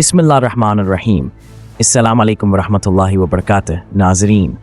बिस्मिल्लाहिर्रहमानिर्रहीम। अस्सलाम वालेकुम वरहमतुल्लाहि वबरकातुह। नाज़रीन,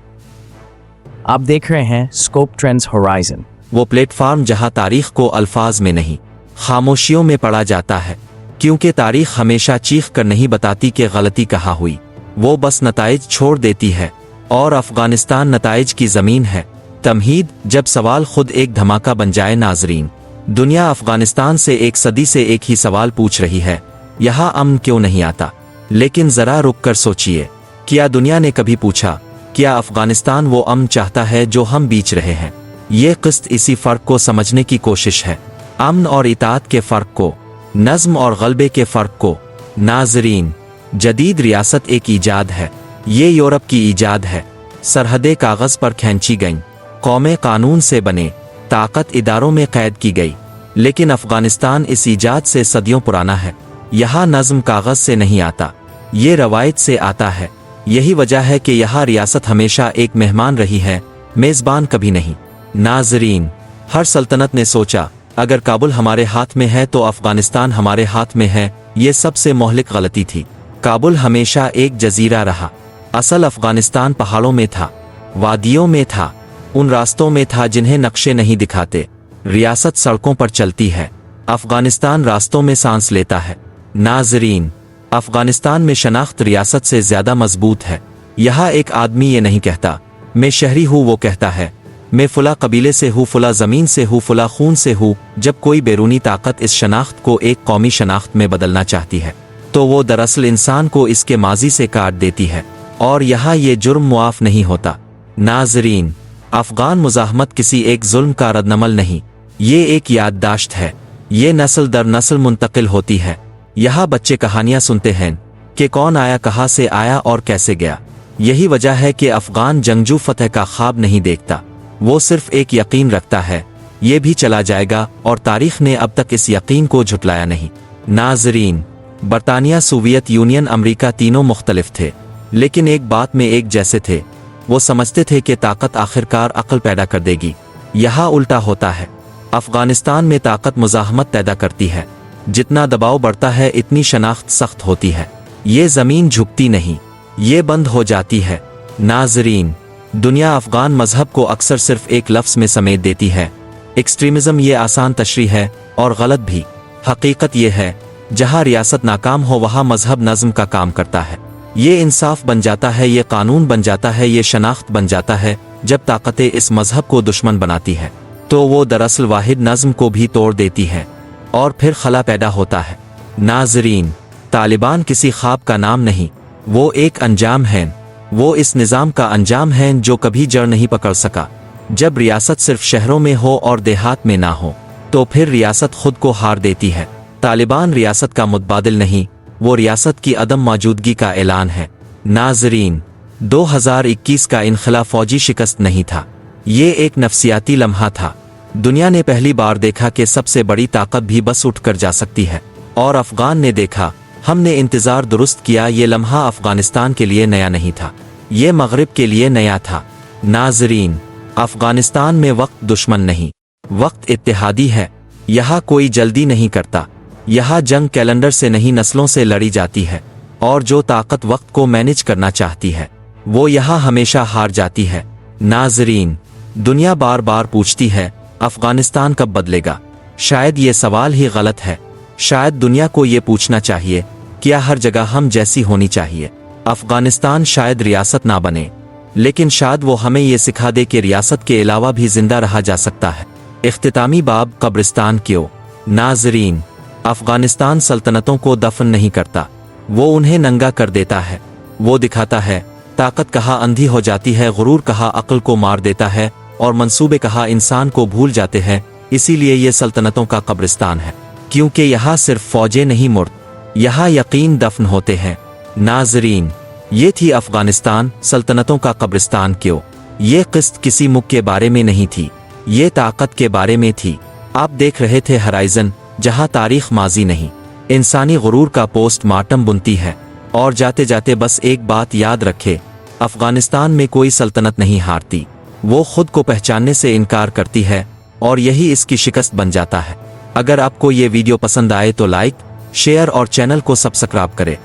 आप देख रहे हैं स्कोप ट्रेंड्स होराइजन, वो प्लेटफार्म जहां तारीख को अल्फाज में नहीं खामोशियों में पढ़ा जाता है, क्योंकि तारीख हमेशा चीख कर नहीं बताती कि गलती कहाँ हुई, वो बस नताइज छोड़ देती है। और अफगानिस्तान नताइज की ज़मीन है। तमहीद, जब सवाल खुद एक धमाका बन जाए। नाज़रीन, दुनिया अफगानिस्तान से एक सदी से एक ही सवाल पूछ रही है, यहाँ अमन क्यों नहीं आता? लेकिन ज़रा रुक कर सोचिए, क्या दुनिया ने कभी पूछा, क्या अफगानिस्तान वो अमन चाहता है जो हम बीच रहे हैं? ये किस्त इसी फ़र्क को समझने की कोशिश है, अमन और इताअत के फ़र्क को, नज़्म और गलबे के फ़र्क को। नाज़रीन, जदीद रियासत एक ईजाद है, ये यूरोप की ईजाद है। सरहदें कागज़ पर खींची गईं, कौमें कानून से बने, ताकत इदारों में कैद की गई। लेकिन अफगानिस्तान इस ईजाद से सदियों पुराना है। यहाँ नज़्म कागज़ से नहीं आता, ये रवायत से आता है। यही वजह है कि यहाँ रियासत हमेशा एक मेहमान रही है, मेज़बान कभी नहीं। नाज़रीन, हर सल्तनत ने सोचा, अगर काबुल हमारे हाथ में है तो अफगानिस्तान हमारे हाथ में है। ये सबसे मोहलिक गलती थी। काबुल हमेशा एक जजीरा रहा। असल अफगानिस्तान पहाड़ों में था, वादियों में था, उन रास्तों में था जिन्हें नक्शे नहीं दिखाते। रियासत सड़कों पर चलती है, अफगानिस्तान रास्तों में सांस लेता है। नाज़रीन, अफगानिस्तान में शनाख्त रियासत से ज़्यादा मजबूत है। यहाँ एक आदमी ये नहीं कहता, मैं शहरी हूँ, वो कहता है, मैं फुला कबीले से हूँ, फुला ज़मीन से हूँ, फुला खून से हूँ। जब कोई बैरूनी ताकत इस शनाख्त को एक कौमी शनाख्त में बदलना चाहती है, तो वो दरअसल इंसान को इसके माजी से काट देती है, और यहाँ ये जुर्म मुआफ़ नहीं होता। नाज़रीन, अफ़गान मुज़ाहमत किसी एक जुल्म का रद्दअमल नहीं, ये एक याददाश्त है। ये नस्ल दर नस्ल मुंतकिल होती है। यहाँ बच्चे कहानियाँ सुनते हैं कि कौन आया, कहाँ से आया और कैसे गया। यही वजह है कि अफ़गान जंगजू फतह का ख्वाब नहीं देखता, वो सिर्फ एक यकीन रखता है, ये भी चला जाएगा, और तारीख़ ने अब तक इस यकीन को झुटलाया नहीं। नाज़रीन, बरतानिया, सोवियत यूनियन, अमरीका, तीनों मुख्तलिफ थे, लेकिन एक बात में एक जैसे थे। वो समझते थे कि ताकत आखिरकार अक्ल पैदा कर देगी। यहाँ उल्टा होता है। अफगानिस्तान में ताकत मुज़ाहमत पैदा करती है। जितना दबाव बढ़ता है, इतनी शनाख्त सख्त होती है। ये ज़मीन झुकती नहीं, ये बंद हो जाती है। नाज़रीन, दुनिया अफ़गान मज़हब को अक्सर सिर्फ एक लफ्ज़ में समेट देती है, एक्सट्रीमिज़म। ये आसान तशरीह है और गलत भी। हकीकत ये है, जहाँ रियासत नाकाम हो वहाँ मज़हब नज़्म का काम करता है। ये इंसाफ बन जाता है, ये कानून बन जाता है, ये शनाख्त बन जाता है। जब ताकतें इस मज़हब को दुश्मन बनाती है, तो वो दरअसल वाहिद नज़्म को भी तोड़ देती है, और फिर खला पैदा होता है। नाज़रीन, तालिबान किसी ख्वाब का नाम नहीं, वो एक अंजाम है। वो इस निज़ाम का अंजाम है जो कभी जड़ नहीं पकड़ सका। जब रियासत सिर्फ शहरों में हो और देहात में ना हो, तो फिर रियासत खुद को हार देती है। तालिबान रियासत का मुतबादिल नहीं, वो रियासत की अदम मौजूदगी का ऐलान है। नाज़रीन, 2021 का इनखिला फौजी शिकस्त नहीं था, ये एक नफसियाती लम्हा था। दुनिया ने पहली बार देखा कि सबसे बड़ी ताकत भी बस उठ कर जा सकती है, और अफ़गान ने देखा, हमने इंतज़ार दुरुस्त किया। ये लम्हा अफ़गानिस्तान के लिए नया नहीं था, ये मग़रिब के लिए नया था। नाज़रीन, अफ़गानिस्तान में वक्त दुश्मन नहीं, वक्त इत्तेहादी है। यहाँ कोई जल्दी नहीं करता, यहाँ जंग कैलेंडर से नहीं, नस्लों से लड़ी जाती है। और जो ताकत वक्त को मैनेज करना चाहती है, वो यहाँ हमेशा हार जाती है। नाज़रीन, दुनिया बार बार पूछती है, अफ़गानिस्तान कब बदलेगा? शायद ये सवाल ही गलत है। शायद दुनिया को ये पूछना चाहिए, क्या हर जगह हम जैसी होनी चाहिए? अफ़गानिस्तान शायद रियासत ना बने, लेकिन शायद वो हमें ये सिखा दे कि रियासत के अलावा भी जिंदा रहा जा सकता है। इख्तितामी बाब, कब्रिस्तान क्यों? नाज़रीन, अफ़गानिस्तान सल्तनतों को दफन नहीं करता, वो उन्हें नंगा कर देता है। वो दिखाता है, ताकत कहाँ अंधी हो जाती है, गुरूर कहाँ अक्ल को मार देता है, और मंसूबे कहाँ इंसान को भूल जाते हैं। इसीलिए ये सल्तनतों का कब्रिस्तान है, क्योंकि यहाँ सिर्फ फौजें नहीं मुर्द, यहाँ यकीन दफन होते हैं। नाज़रीन, ये थी अफ़गानिस्तान सल्तनतों का कब्रिस्तान क्यों? ये किस्त किसी मुल्क के बारे में नहीं थी, ये ताकत के बारे में थी। आप देख रहे थे हराइजन, जहाँ तारीख माजी नहीं, इंसानी गुरूर का पोस्टमार्टम बुनती है। और जाते जाते बस एक बात याद रखे, अफ़गानिस्तान में कोई सल्तनत नहीं हारती, वो खुद को पहचानने से इनकार करती है, और यही इसकी शिकस्त बन जाता है। अगर आपको ये वीडियो पसंद आए तो लाइक, शेयर और चैनल को सब्सक्राइब करें।